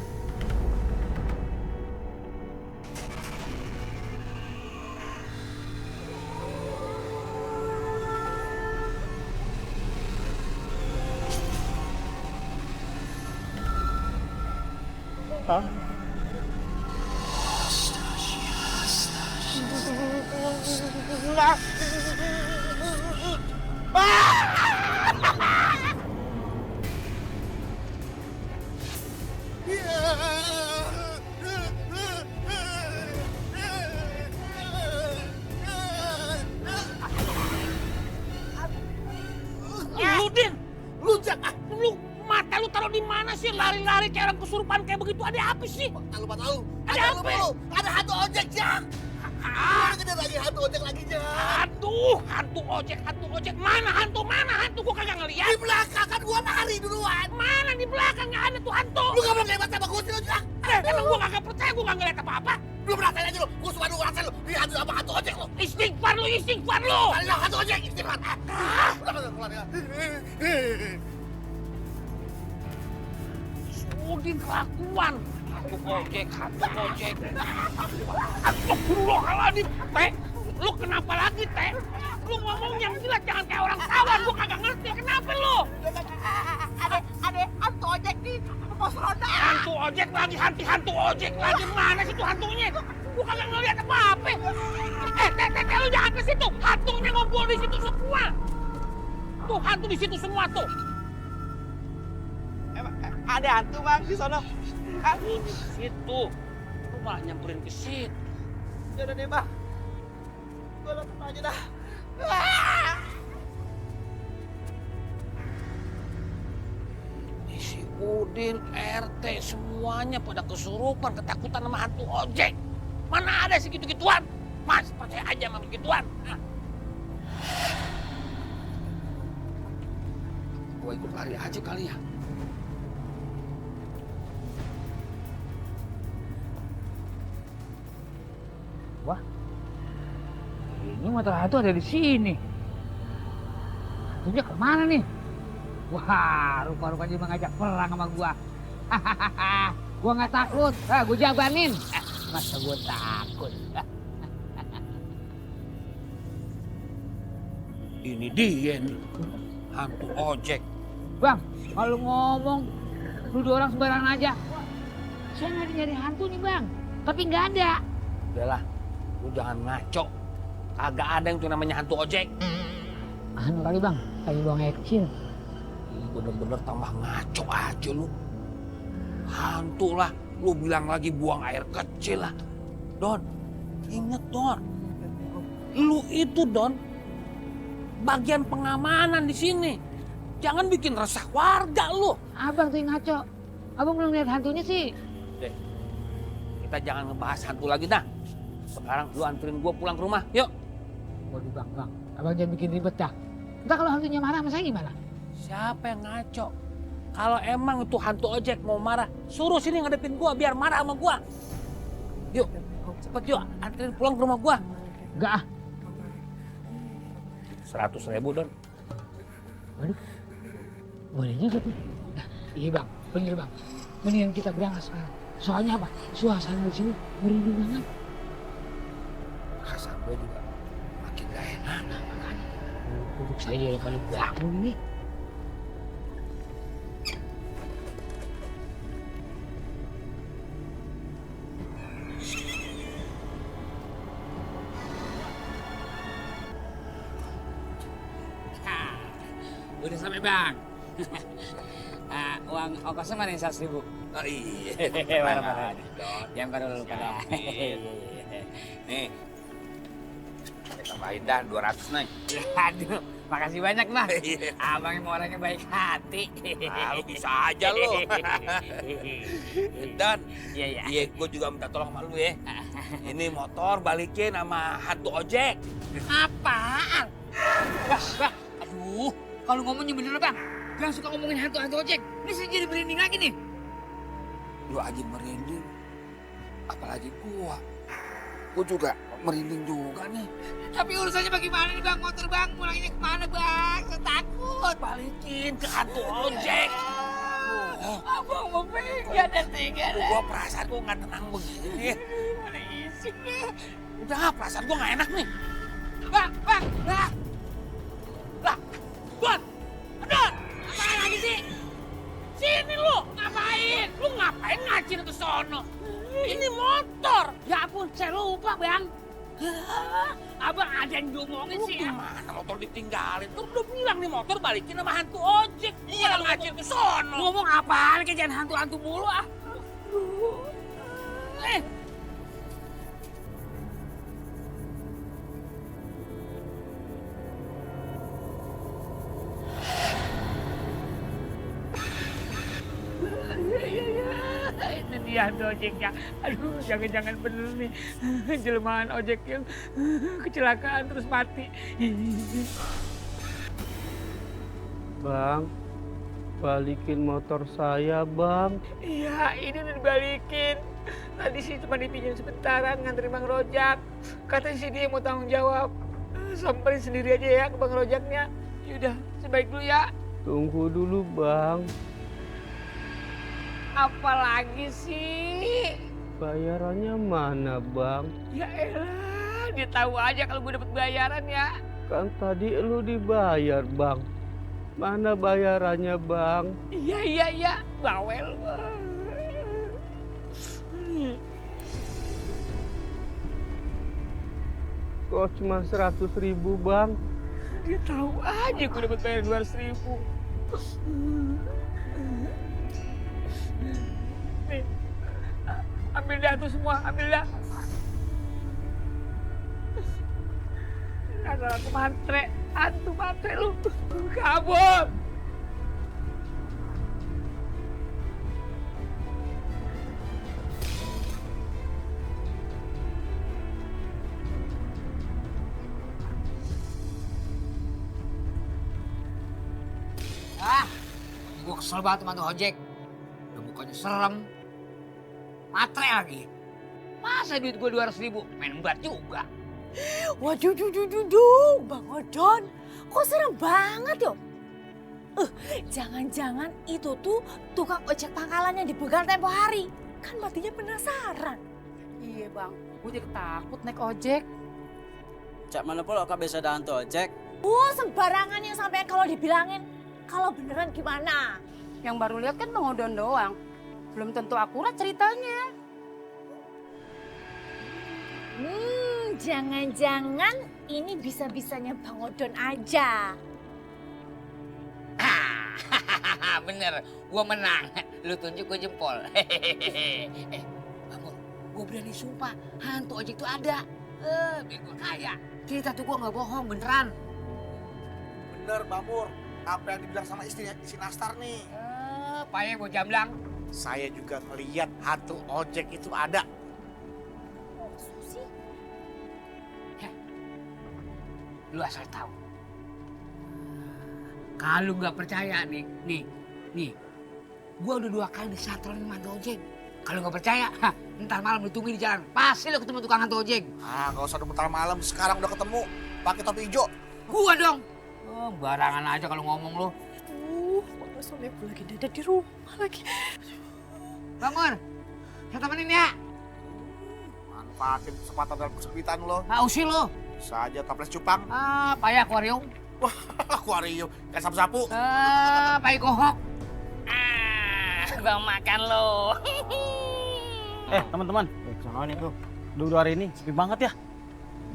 Lu mata lu taruh di mana sih? Lari-lari kayak orang kesurupan kayak begitu. Ada apa sih? Ada apa? Ada hantu ojek, Jak. Ada lagi hantu ojek lagi, Jak. Hantu ojek. Mana hantu? Gua kagak ngeliat. Di belakang kan gua lari duluan. Mana di belakang? Nggak ada tuh hantu. Lu gak boleh hebat sama gua sih, lu, Jak. Emang gua kagak percaya, gua nggak ngeliat apa-apa. Belum rasain aja lu. Gua cuma ngerasain lu. Ini hantu apa hantu ojek lu. Istighfar lu. Ada hantu ojek, istighfar. Udin kelakuan. Hantu ojek. Astagfirullahaladzim. Teh, lu kenapa lagi, Teh? Lu ngomong yang jelas, jangan kayak orang kawan. Gua kagak ngerti. Kenapa lu? Ada hantu ojek di pos ronda. Hantu ojek lagi. Mana sih tuh hantunya? Gua kagak ngeliat apa-apa. Teh, lu jangan ke situ. Hantunya ngumpul di situ semua. Tuh, hantu di situ semua tuh. Ada hantu, Bang, di sono. Di situ. Lu malah nyamperin ke situ. Ya udah deh, Bang. Gue langsung aja dah. Si Udin, RT, semuanya pada kesurupan, ketakutan sama hantu ojek. Mana ada segitu-gituan? Mas, percaya aja sama begituan. Gua ikut lari aja kali ya. Wah, ini motor hantu ada di sini. Hantunya kemana nih? Wah, rupa-rupanya dia mengajak perang sama gua. Gua nggak takut. Gua jabanin. Masa gua takut? Ini dia nih, hantu ojek. Bang, kalau ngomong nuduh orang sembarangan aja. Saya nyari hantu nih, Bang. Tapi nggak ada. Udahlah, lu jangan ngaco. Kagak ada yang tuh namanya hantu ojek. Anu kali, Bang, kayak buang air kecil. Bener-bener tambah ngaco aja lu. Hantu lah, lu bilang lagi buang air kecil lah. Don, inget Don. Lu itu Don, bagian pengamanan di sini. Jangan bikin resah warga lu. Abang tuh yang ngaco. Abang belum lihat hantunya sih. Deh, kita jangan ngebahas hantu lagi dah. Sekarang lu anterin gua pulang ke rumah, yuk. Waduh bang, abang jangan bikin ribet dah. Ntar kalau hantunya marah sama saya gimana? Siapa yang ngaco? Kalau emang itu hantu ojek mau marah, suruh sini ngadepin gua biar marah sama gua. Yuk, cepet yuk, anterin pulang ke rumah gua. Enggak ah. 100.000 Don. Waduh, boleh juga tuh. Nah, iya bang, bener bang. Mendingan kita berangkat sekarang. Soalnya apa? Suasana di sini merinding banget. Perasaan gue juga makin gak enak. Duduk saja udah pada bangun nih. Udah sampai bang. Uang ongkosnya mana yang 100.000? Oh iya. Mana? Yang baru lu pada. Nih. Kita tambahin dah 200 nih. Aduh, makasih banyak bang. Abang emang orangnya baik hati. Lu bisa aja lu. Dan iya, gue juga minta tolong sama lu ya. Ini motor balikin sama hantu ojek. Apaan? Bang, aduh, kalau ngomongnya bener bang. Jangan suka ngomongin hantu-hantu ojek. Ini saya jadi merinding lagi nih. Lu aja merinding. Apalagi gua. Gua juga merinding juga nih. Tapi urusannya bagaimana nih bang? Motor bang, mulainya kemana bang? Saya takut. Balikin ke hantu ojek. Abang mau pengen dan tega. Gua perasaan gua nggak tenang begini. Udah, perasaan gua nggak enak nih. Bang, lah. Bang, aduh, apaan lagi sih? Sini lu, ngapain? Lu ngapain ngacir ke sono? Ini motor. Ya ampun, saya lupa bang. Abang ada yang diomongin sih. Gimana motor ditinggalin? Tuh udah bilang nih motor balikin sama hantu ojek. Iya, ngacir ke sono. Ngomong apaan? Kayak jangan hantu-hantu mulu ah. Itu dia hantu ojeknya. Aduh, jangan-jangan bener nih. Jelmaan ojek yang kecelakaan terus mati. Bang, balikin motor saya, Bang. Iya, ini udah dibalikin. Tadi sih cuma dipinjam sebentaran nganterin Bang Rojak. Katanya sih dia mau tanggung jawab. Samperin sendiri aja ya ke Bang Rojaknya. Yaudah, sebaik dulu ya. Tunggu dulu, Bang. Apalagi sih? Bayarannya mana, Bang? Ya elah, dia tahu aja kalau gue dapet bayaran ya. Kan tadi lu dibayar, Bang. Mana bayarannya, Bang? Iya, bawel. Kok cuma 100.000, Bang? Dia tahu aja gue dapet bayar 200.000. Nih, ambil dah tuh semua, ambil dah. Ada hantu matre lu, kabur. Gue kesel banget sama tuh ojek. Udah mukanya serem. Matre lagi. Masa duit gue 200.000? Main embat juga. Waduh, Bang Odon. Kok serem banget yo? Jangan-jangan itu tuh tukang ojek pangkalan yang dibegal tempo hari. Kan matinya penasaran. Iya bang, gue jadi takut naik ojek. Cak mana pula kak bisa ada hantu ojek? Sembarangan yang sampai kalau dibilangin. Kalau beneran gimana? Yang baru lihat kan Bang Odon doang. Belum tentu akurat ceritanya. Jangan-jangan ini bisa-bisanya Bang Odon aja. Bener, gue menang. Lu tunjuk gue jempol. Bangun, gue berani sumpah hantu ojek itu ada. Biar gue kaya. Cerita tuh gue gak bohong, beneran. Bener, Bamur. Apa yang dibilang sama istrinya si Nastar nih? Payah gue jamblang. Saya juga ngeliat hantu ojek itu ada. Lu asal tahu. Kalau nggak percaya nih, gua udah 2 kali disatron sama hantu ojek. Kalau nggak percaya, ntar malam lu tungguin di jalan. Pasti lu ketemu tukang hantu ojek. Nggak usah ntar malam, sekarang udah ketemu. Pakai topi hijau. Gua dong. Barangan aja kalau ngomong lu. Mana soalnya gue lagi ada di rumah lagi. Bangun, saya temenin ya. Manfaatin kesempatan dalam kesempitan lo. Usil lo. Bisa aja toples cupang. Payah akuarium. Wah, akuarium. Kayak sapu-sapu. Pai kohok. Bang makan lo. Teman-teman. Jangan itu. Dua hari ini sepi banget ya.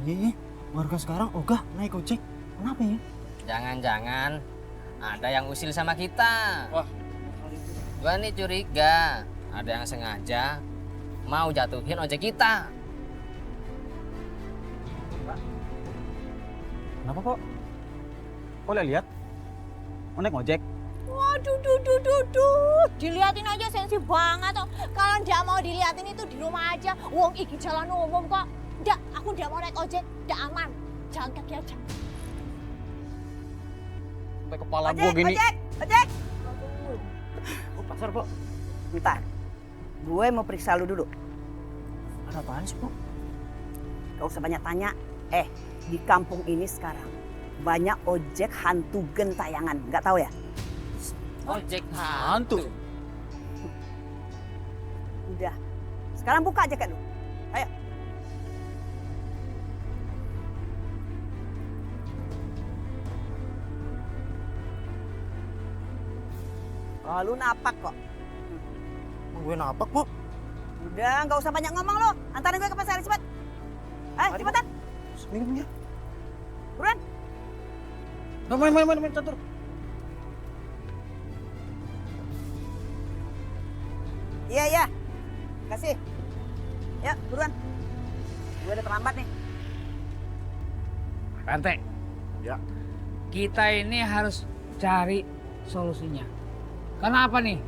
Iya, warga sekarang ogah naik ojek. Kenapa ya? Jangan-jangan ada yang usil sama kita. Wah. Gua nih curiga ada yang sengaja mau jatuhin ojek kita. Kenapa kok? Kok lihat? Mau naik ojek? Waduh, diliatin aja sensi banget toh. Kalau nggak mau diliatin itu di rumah aja. Wong iki jalan umum kok. Nggak, aku nggak mau naik ojek. Nggak aman. Jalan kaki aja. Sampai kepala gua gini. Ojek. Pasar, Pok. Bentar. Gue mau periksa lu dulu. Ada apaan sih, Pok? Gak usah banyak tanya. Di kampung ini sekarang banyak ojek hantu gentayangan. Nggak tahu ya? Ojek hantu. Udah. Sekarang buka jaket lu. Ayo. Oh, lu napak kok. Gue napak, Pok. Udah, nggak usah banyak ngomong lo. Antarin gue ke pasar cepat. Ayo, cepetan. Minggir. Buruan. Main catur. Iya. Kasih. Ya, buruan. Gue udah terlambat nih. Pak RT. Ya. Kita ini harus cari solusinya. Karena apa nih?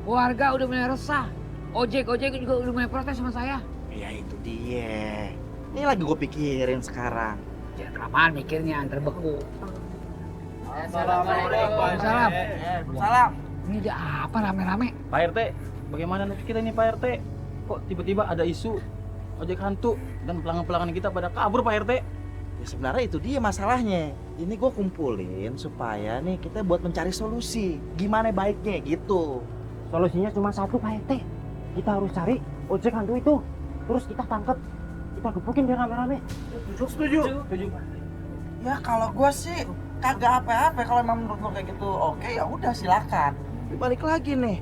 Warga udah mulai resah. Ojek juga udah mulai protes sama saya. Ya itu dia. Ini lagi gue pikirin sekarang. Jangan kelamaan mikirnya, ntar beku. Assalamualaikum. Salam. Ini ada apa rame-rame? Pak RT, bagaimana nasib kita ini Pak RT? Kok tiba-tiba ada isu ojek hantu dan pelanggan-pelanggan kita pada kabur Pak RT? Ya sebenarnya itu dia masalahnya. Ini gue kumpulin supaya nih kita buat mencari solusi. Gimana baiknya gitu. Solusinya cuma satu, Pak RT. Kita harus cari ojek hantu itu. Terus kita tangkap. Kita gebukin dia rame-rame. Setuju. Ya kalau gue sih kagak apa-apa kalau emang menurut lo kayak gitu. Oke ya udah silakan. Balik lagi nih.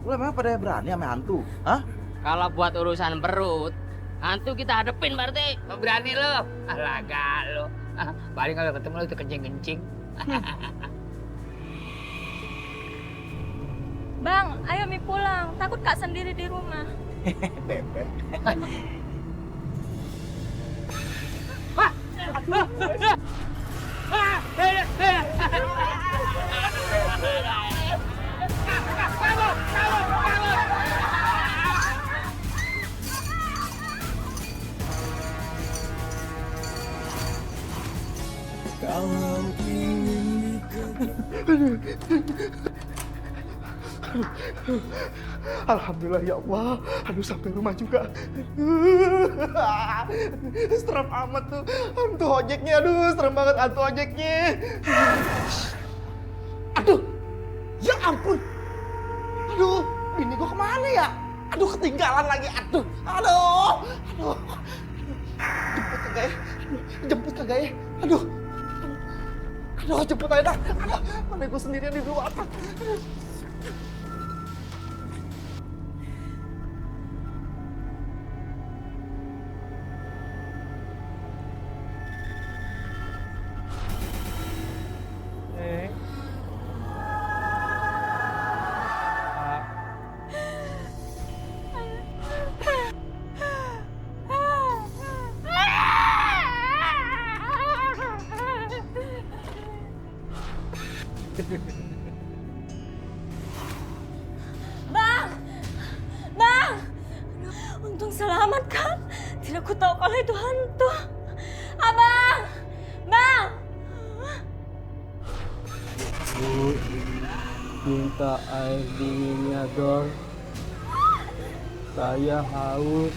Lo emang pada berani sama hantu? Hah? Kalau buat urusan perut, hantu kita hadepin Pak RT. Berani lo? Alaga lo. Paling kalau ketemu lo itu kencing-kencing. Bang, ayo Mi pulang. Takut Kak sendiri di rumah. Bebek. Kalau ingin Alhamdulillah ya Allah. Aduh sampai rumah juga. Serem amat tuh hantu ojeknya. Aduh serem banget hantu ojeknya. Aduh. Ya ampun. Aduh, bini gua kemana ya? Aduh ketinggalan lagi. Aduh. Jemput kagak ya? Aduh. Jemput aja dah. Aduh, mana gua sendirian di luar. Bang! Untung selamat kan? Tidak ku tahu kalau itu hantu. Abang! Bang! Bu, minta air dinginnya dong. Saya haus.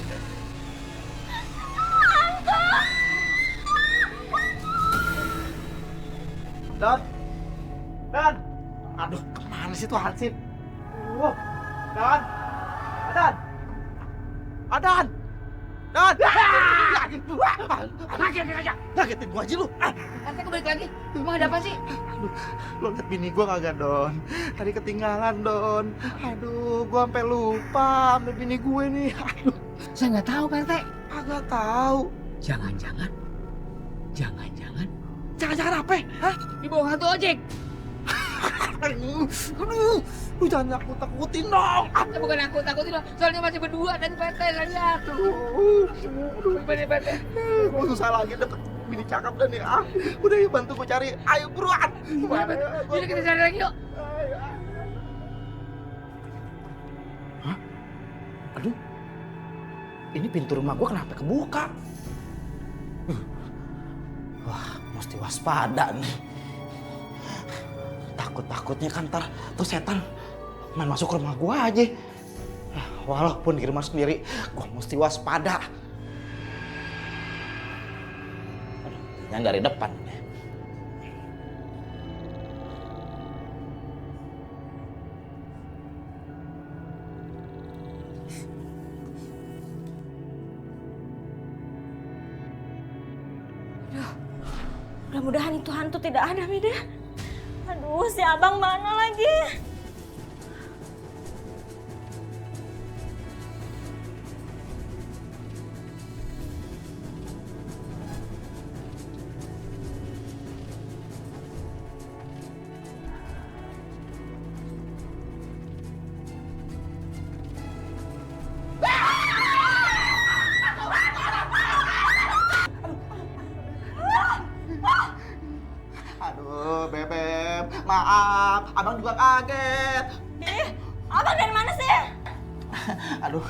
Dan, aduh kemana sih tuh Hansip? Dan, Adan, Ngagetin aja. Ngagetin gua aja lu. RT kok balik lagi? Emang ada apa sih? Aduh, lo liat bini gua kagak, Don? Tadi ketinggalan, Don. Aduh, gua sampai lupa sama bini gue nih. Aduh. Saya nggak tahu, Pak RT. Kagak tahu. Jangan-jangan apa? Hah? Dibawa hantu ojek. Aduh, lu jangan nakut-nakutin dong. Ya bukan aku takutin dong, soalnya masih berdua dan Pak RT lihat. Aduh, Pak RT. Gua susah lagi dapet bini cakep dan nih. Udah yuk bantu gua cari. Ayo buruan. Jadi kita cari lagi yuk. Hah? Aduh. Ini pintu rumah gua kenapa kebuka? Wah, mesti waspada nih. Takut-takutnya kan ntar tuh setan main masuk ke rumah gua aja. Walaupun di rumah sendiri, gua mesti waspada. Aduh, yang dari depan. Mudah-mudahan itu hantu tidak ada, Mida. Aduh, si abang mana lagi? Aduh, Bebek, maaf, abang juga kaget. Abang dari mana sih? Aduh,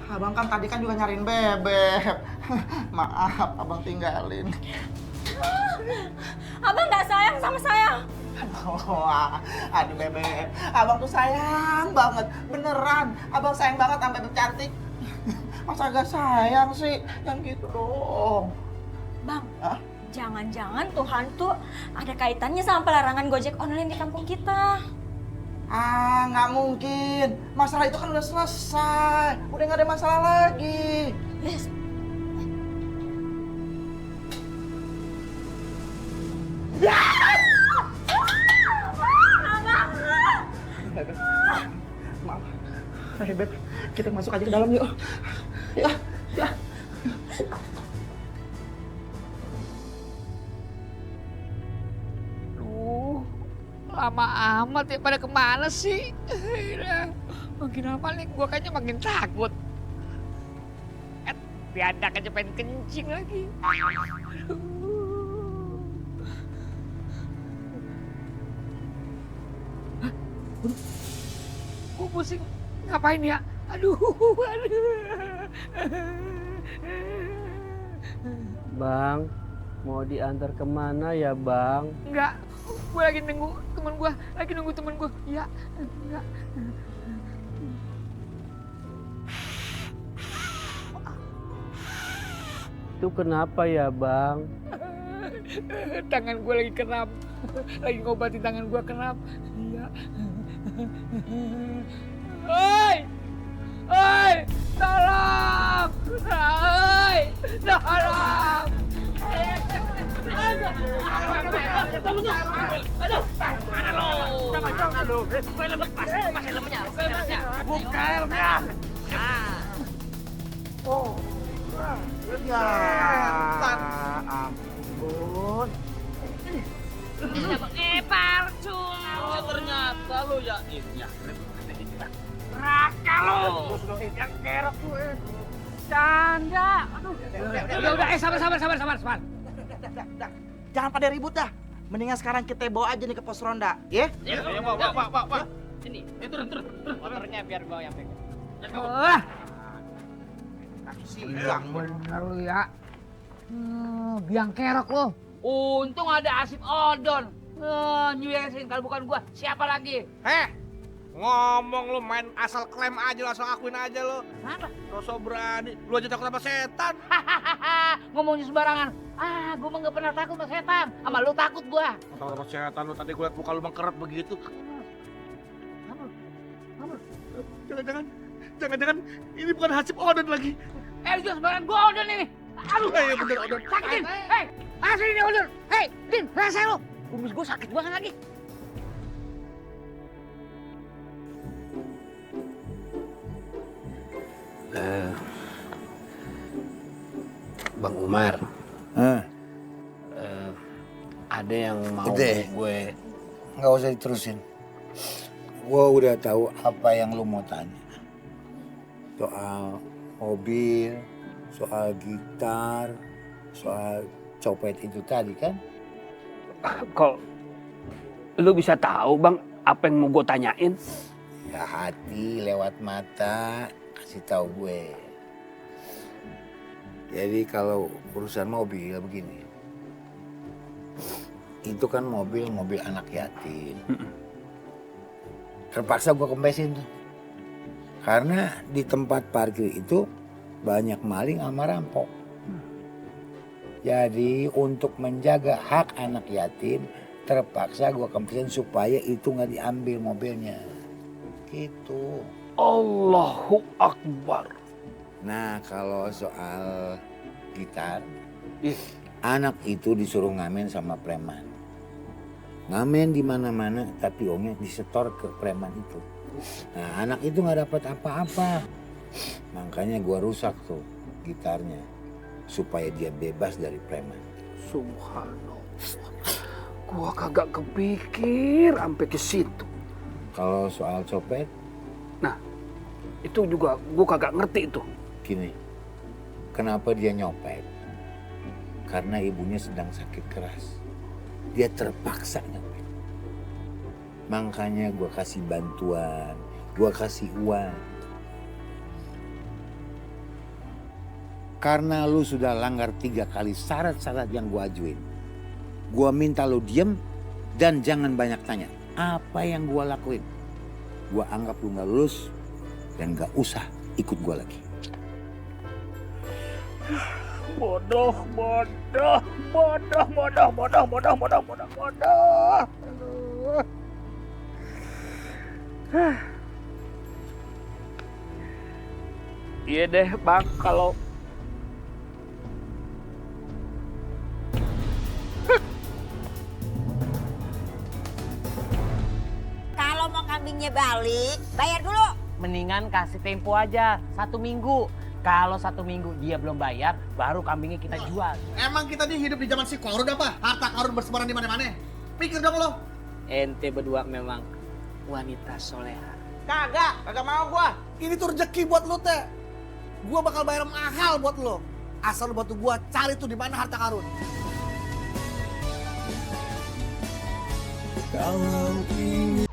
abang kan tadi kan juga nyariin Bebek. Maaf, abang tinggalin. Abang nggak sayang sama saya. Aduh Bebek, abang tuh sayang banget, beneran. Abang sayang banget sama Bebek cantik. Masa gak sayang sih? Yang gitu dong. Bang, jangan-jangan tuh hantu ada kaitannya sama pelarangan Gojek online di kampung kita. Ah, nggak mungkin. Masalah itu kan udah selesai. Udah nggak ada masalah lagi. Yes. Maaf. Ayo Beb, kita masuk aja ke dalam yuk. Ya, ya. Lama amat ya, pada kemana sih? Makin lama nih, gua kayaknya makin takut. Diadak aja pengen kencing lagi. Gua pusing, ngapain ya? Aduh. Bang, mau diantar kemana ya Bang? Enggak, gue lagi nunggu temen gue, ya, enggak. Itu kenapa ya Bang? Tangan gue lagi kram, lagi ngobatin tangan gue kram, iya. Oi, tolong, tolong. Buka helmnya. Oh, ya ampun. Parcung. Oh, ternyata lo ya ini ya. Raka lo. Yang kerok gue. Canda. Aduh. Udah, sabar. Jangan pada ribut dah. Mendingan sekarang kita bawa aja nih ke pos ronda, ya? Ya, Pak. Sini. Turun. Motornya biar gua yang pegang. Siang bener lu ya. Biang kerok lo. Untung ada Asip Odon. Nyuyesin kalau bukan gua, siapa lagi? Ngomong lu main asal klaim aja lu, asal akuin aja lu. Apa? Rasa berani. Lu aja takut sama setan. Ngomongnya sembarangan. Gua mah nggak pernah takut sama setan. Sama lu takut gua. Takut sama setan lu, tadi gua liat muka lu mengkeret begitu. Jangan-jangan ini bukan Hasip Odon lagi. Lu sembarangan gua Odon ini. Aduh, bener Odon. Sakitin. Hei, asli ini Odon. Hei, Din, rasa lo. Kumis gue sakit banget lagi. Bang Umar. Ada yang mau Gede. gue... Nggak usah diterusin. Gue udah tahu apa yang lu mau tanya. Soal mobil, soal gitar, soal copet itu tadi kan? Kok lu bisa tahu bang apa yang mau gue tanyain? Ya hati lewat mata, kasih tahu gue. Jadi kalau urusan mobil begini. Itu kan mobil anak yatim. Terpaksa gue kempesin tuh. Karena di tempat parkir itu banyak maling sama rampok. Jadi untuk menjaga hak anak yatim, terpaksa gue kempesin supaya itu nggak diambil mobilnya. Gitu. Allahu Akbar. Nah kalau soal gitar, anak itu disuruh ngamen sama preman. Ngamen di mana-mana, tapi uangnya disetor ke preman itu. Nah anak itu nggak dapat apa-apa, makanya gua rusak tuh gitarnya supaya dia bebas dari preman. Subhanallah, gua kagak kepikir sampai ke situ. Kalau soal copet, nah itu juga gua kagak ngerti itu. Gini, kenapa dia nyopet? Karena ibunya sedang sakit keras. Dia terpaksa nyopet. Makanya gue kasih bantuan, gue kasih uang. Karena lu sudah langgar 3 kali syarat-syarat yang gue ajuin. Gue minta lu diem dan jangan banyak tanya. Apa yang gue lakuin? Gue anggap lu gak lulus dan gak usah ikut gue lagi. Bodoh. Iya deh bang, kalau mau kambingnya balik, bayar dulu. Mendingan kasih tempo aja 1 minggu. Kalau 1 minggu dia belum bayar, baru kambingnya kita jual. Emang kita nih hidup di zaman si korun apa? Harta karun bersebaran di mana-mana. Pikir dong lo. Ente berdua memang wanita soleha. Kagak mau gua. Ini tuh rezeki buat lo teh. Gua bakal bayar mahal buat lo. Asal lo bantu gua cari tuh di mana harta karun. Kalau ingin